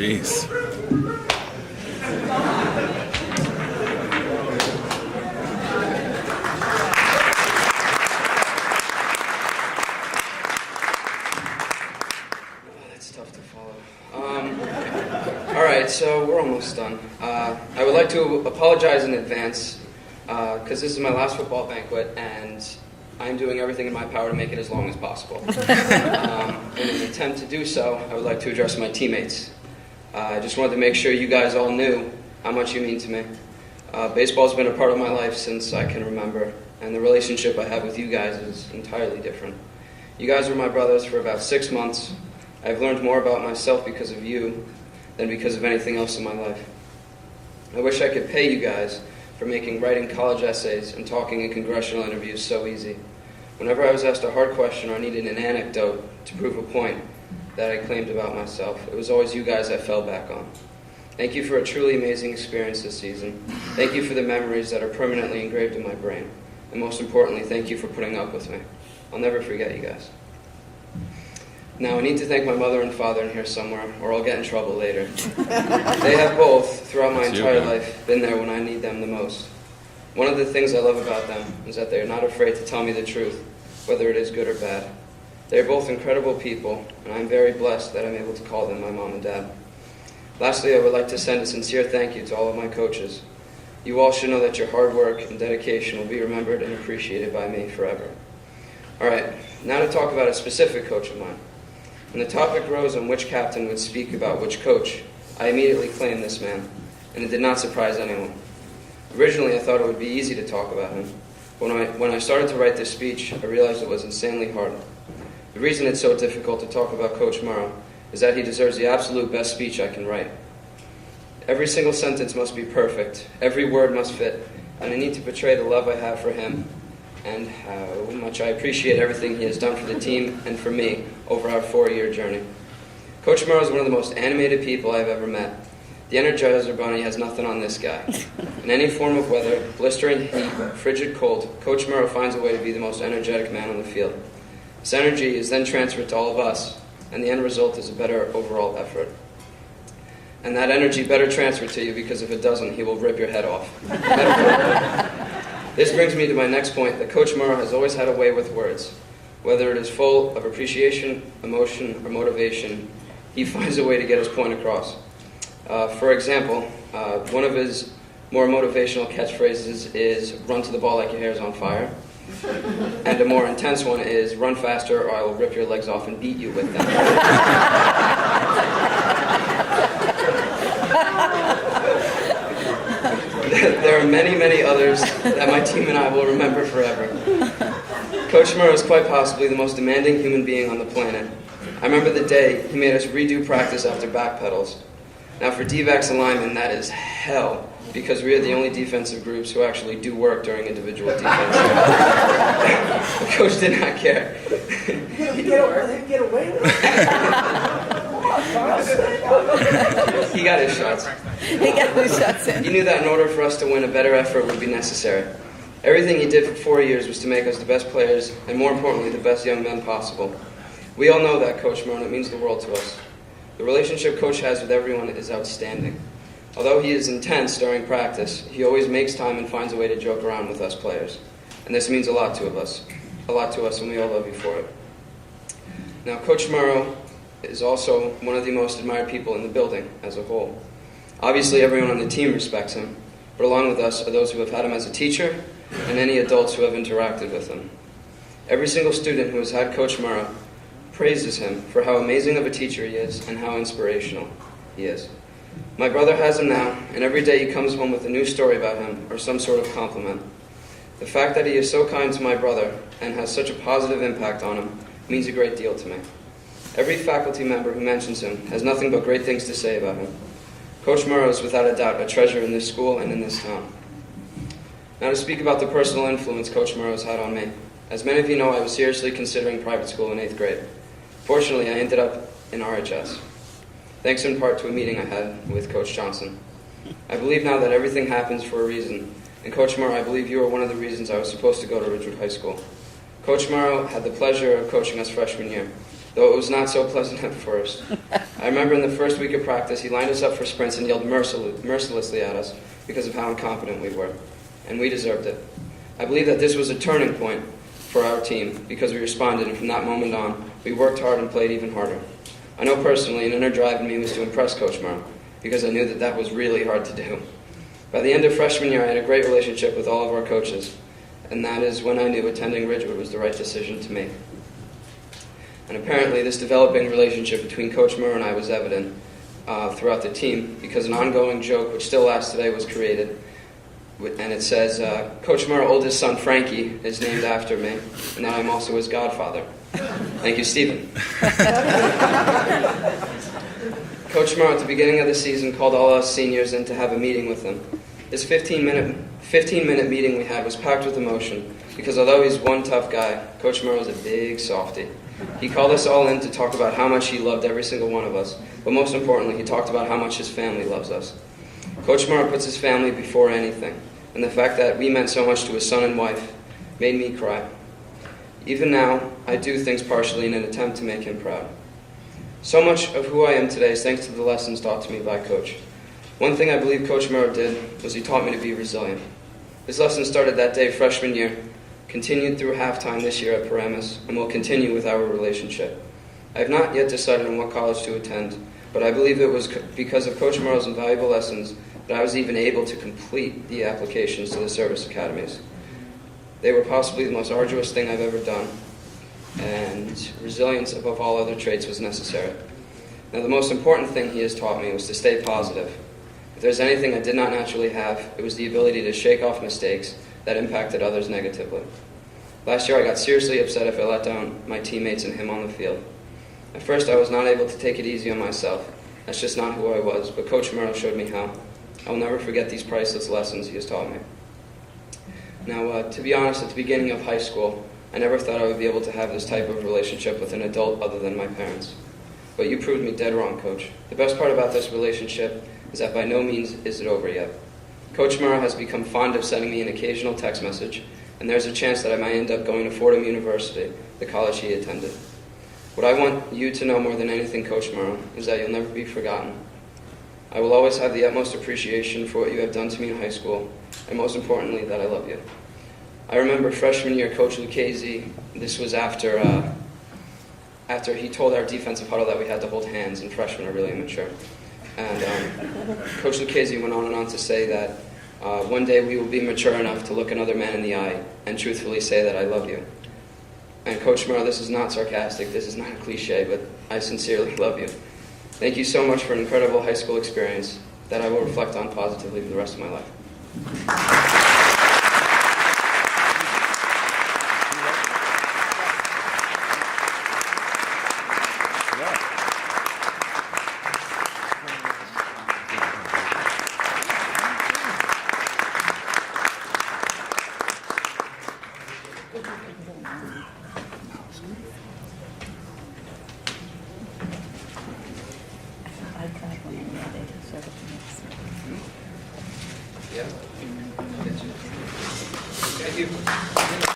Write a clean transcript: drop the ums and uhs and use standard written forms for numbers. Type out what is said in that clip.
Jeez. That's tough to follow. All right, so we're almost done. I would like to apologize in advance because this is my last football banquet, and I'm doing everything in my power to make it as long as possible. In an attempt to do so, I would like to address my teammates. I just wanted to make sure you guys all knew how much you mean to me. Baseball's been a part of my life since I can remember, and the relationship I have with you guys is entirely different. You guys were my brothers for about 6 months. I've learned more about myself because of you than because of anything else in my life. I wish I could pay you guys for making writing college essays and talking in congressional interviews so easy. Whenever I was asked a hard question or needed an anecdote to prove a point that I claimed about myself, it was always you guys I fell back on. Thank you for a truly amazing experience this season. Thank you for the memories that are permanently engraved in my brain. And most importantly, thank you for putting up with me. I'll never forget you guys. Now, I need to thank my mother and father in here somewhere, or I'll get in trouble later. They have both, throughout my entire life, been there when I need them the most. One of the things I love about them is that they are not afraid to tell me the truth, whether it is good or bad. They are both incredible people, and I'm very blessed that I'm able to call them my mom and dad. Lastly, I would like to send a sincere thank you to all of my coaches. You all should know that your hard work and dedication will be remembered and appreciated by me forever. All right, now to talk about a specific coach of mine. When the topic rose on which captain would speak about which coach, I immediately claimed this man, and it did not surprise anyone. Originally, I thought it would be easy to talk about him. When I started to write this speech, I realized it was insanely hard. The reason it's so difficult to talk about Coach Morrow is that he deserves the absolute best speech I can write. Every single sentence must be perfect, every word must fit, and I need to portray the love I have for him and how much I appreciate everything he has done for the team and for me over our 4-year journey. Coach Morrow is one of the most animated people I've ever met. The Energizer Bunny has nothing on this guy. In any form of weather, blistering heat, frigid cold, Coach Morrow finds a way to be the most energetic man on the field. This energy is then transferred to all of us, and the end result is a better overall effort. And that energy better transfer to you, because if it doesn't, he will rip your head off. This brings me to my next point, that Coach Morrow has always had a way with words. Whether it is full of appreciation, emotion, or motivation, he finds a way to get his point across. For example, one of his more motivational catchphrases is, "Run to the ball like your hair is on fire." And a more intense one is, "Run faster or I will rip your legs off and beat you with them." There are many, many others that my team and I will remember forever. Coach Morrow is quite possibly the most demanding human being on the planet. I remember the day he made us redo practice after back pedals. Now for D-backs and linemen, that is hell, because we are the only defensive groups who actually do work during individual defense. The coach did not care. Get away with it. He got his shots. He got his shots in. He knew that in order for us to win, a better effort would be necessary. Everything he did for 4 years was to make us the best players, and more importantly, the best young men possible. We all know that, Coach Morrow, and it means the world to us. The relationship Coach has with everyone is outstanding. Although he is intense during practice, he always makes time and finds a way to joke around with us players. And this means a lot to us, and we all love you for it. Now, Coach Morrow is also one of the most admired people in the building as a whole. Obviously, everyone on the team respects him, but along with us are those who have had him as a teacher and any adults who have interacted with him. Every single student who has had Coach Morrow praises him for how amazing of a teacher he is and how inspirational he is. My brother has him now, and every day he comes home with a new story about him or some sort of compliment. The fact that he is so kind to my brother and has such a positive impact on him means a great deal to me. Every faculty member who mentions him has nothing but great things to say about him. Coach Morrow is without a doubt a treasure in this school and in this town. Now to speak about the personal influence Coach Morrow has had on me. As many of you know, I was seriously considering private school in 8th grade. Fortunately, I ended up in RHS, thanks in part to a meeting I had with Coach Johnson. I believe now that everything happens for a reason, and Coach Morrow, I believe you are one of the reasons I was supposed to go to Ridgewood High School. Coach Morrow had the pleasure of coaching us freshman year, though it was not so pleasant at first. I remember in the first week of practice, he lined us up for sprints and yelled mercilessly at us because of how incompetent we were, and we deserved it. I believe that this was a turning point for our team because we responded, and from that moment on, we worked hard and played even harder. I know personally an inner drive in me was to impress Coach Morrow because I knew that that was really hard to do. By the end of freshman year, I had a great relationship with all of our coaches, and that is when I knew attending Ridgewood was the right decision to make. And apparently this developing relationship between Coach Morrow and I was evident throughout the team because an ongoing joke, which still lasts today, was created. And it says, Coach Morrow's oldest son, Frankie, is named after me, and that I'm also his godfather. Thank you, Stephen. Coach Morrow, at the beginning of the season, called all us seniors in to have a meeting with him. This 15-minute meeting we had was packed with emotion because although he's one tough guy, Coach Morrow is a big softy. He called us all in to talk about how much he loved every single one of us, but most importantly, he talked about how much his family loves us. Coach Morrow puts his family before anything, and the fact that we meant so much to his son and wife made me cry. Even now, I do things partially in an attempt to make him proud. So much of who I am today is thanks to the lessons taught to me by Coach. One thing I believe Coach Morrow did was he taught me to be resilient. His lesson started that day freshman year, continued through halftime this year at Paramus, and will continue with our relationship. I have not yet decided on what college to attend, but I believe it was because of Coach Morrow's invaluable lessons that I was even able to complete the applications to the service academies. They were possibly the most arduous thing I've ever done, and resilience above all other traits was necessary. Now, the most important thing he has taught me was to stay positive. If there's anything I did not naturally have, it was the ability to shake off mistakes that impacted others negatively. Last year, I got seriously upset if I let down my teammates and him on the field. At first, I was not able to take it easy on myself. That's just not who I was, but Coach Morrow showed me how. I will never forget these priceless lessons he has taught me. Now, to be honest, at the beginning of high school, I never thought I would be able to have this type of relationship with an adult other than my parents. But you proved me dead wrong, Coach. The best part about this relationship is that by no means is it over yet. Coach Morrow has become fond of sending me an occasional text message, and there's a chance that I might end up going to Fordham University, the college he attended. What I want you to know more than anything, Coach Morrow, is that you'll never be forgotten. I will always have the utmost appreciation for what you have done to me in high school, and most importantly, that I love you. I remember freshman year, Coach Lucchese, this was after he told our defensive huddle that we had to hold hands, and freshmen are really immature. And Coach Lucchese went on and on to say that one day we will be mature enough to look another man in the eye and truthfully say that I love you. And Coach Morrow, this is not sarcastic, this is not a cliche, but I sincerely love you. Thank you so much for an incredible high school experience that I will reflect on positively for the rest of my life.